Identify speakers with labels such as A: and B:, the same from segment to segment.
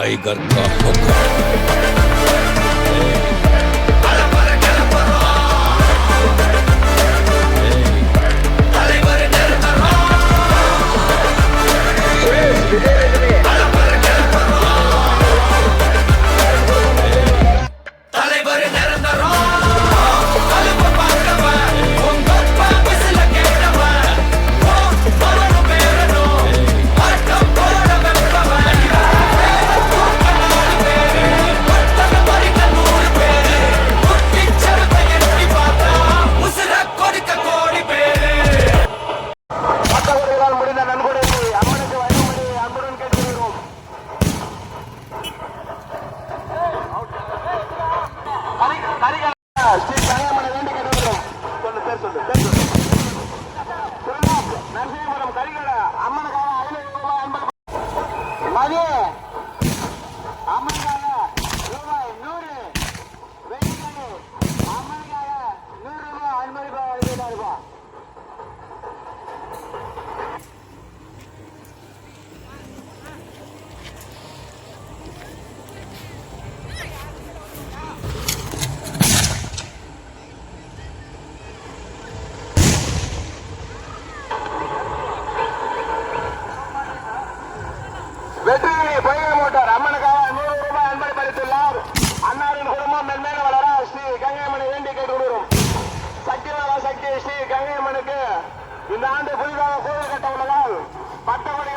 A: Tiger का हुक्म।
B: வெற்றி பொய்கை மோட்டார் அம்மனுக்காக 100 ரூபாய் அன்பளி பறித்துள்ளார். அன்னாரின் குடும்பம் மென்மேலும் வளர ஸ்ரீ கங்கையம்மனை வேண்டி கேட்டுக்கொள்கிறோம். சக்திவாத சக்தி ஸ்ரீ கங்கையம்மனுக்கு இந்த ஆண்டு புதிதாக கோவில் கட்ட உள்ளதால் பட்டமணி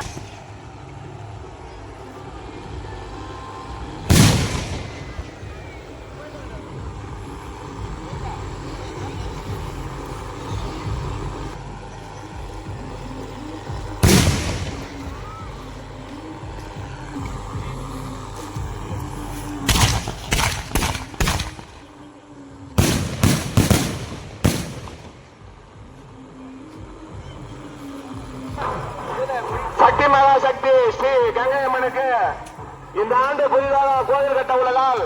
B: சக்தி மகா சக்தி ஸ்ரீ கங்கையம்மனுக்கு இந்த ஆண்டு புதிதாக கோவில் கட்ட உள்ளதால்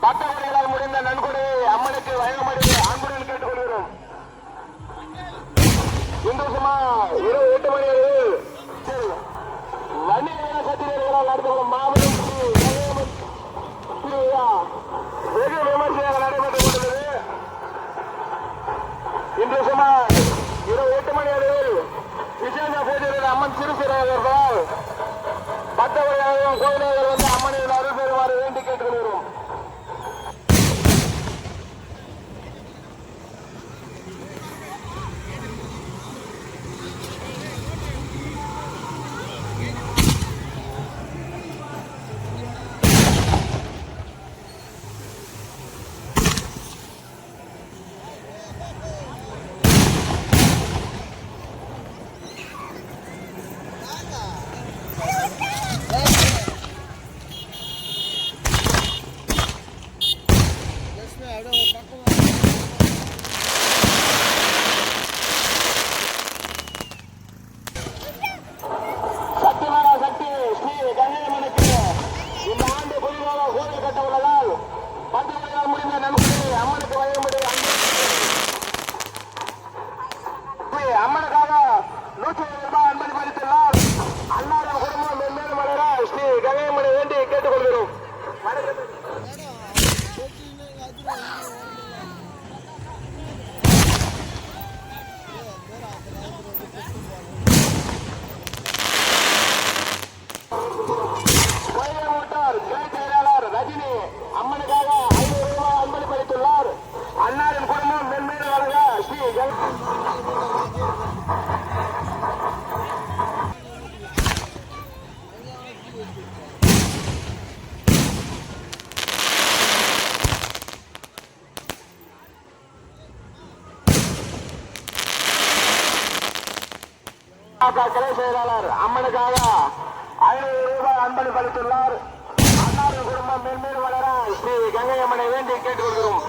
B: பட்டமணிகளால் முடிந்த நன்கொடையை அம்மனுக்கு வழங்கும்படி அன்புடன் கேட்டுக்கொள்கிறோம். இன்று சுமார் 28 மணி அளவில் வன்னிய சத்திரியர்களால் நடத்தப்படும் மாபெரும் ஸ்ரீ கங்கையம்மன் திருவிழா வெகு விமர்சையாக நடைபெற்றுக் கொண்டுள்ளது. இன்று சுமார் 28 மணி அளவில் விசேஷ பூஜையில் அம்மன் திருச்சிறையாளர்களால் பட்டவரையாகவும் கோவிலாளர்கள் வந்து அம்மனின் அருள் பெறுமாறு வேண்டி கேட்டுக்கொள்கிறோம். அம்மனுக்காக 100 ரூபாய் அன்பளி பறித்துள்ளார். அன்னாரின் குடும்பம் மென்மேலும் வளர ஸ்ரீ கங்கையம்மனை வேண்டி கேட்டுக்கொள்கிறோம். பொய்கை மோட்டார் கிளை செயலாளர் ரஜினி அம்மனுக்காக 500 ரூபாய் அன்பளி பறித்துள்ளார். அன்னாரின் குடும்பம் மென்மேலும் வளர ஸ்ரீ கிளை செயலாளர் அம்மனுக்காக 500 ரூபாய் அன்பளி பறித்துள்ளார். அன்னாரின் குடும்பம் மென்மேலும் வளர ஸ்ரீ கங்கையம்மனை வேண்டி கேட்டுக்கொள்கிறோம்.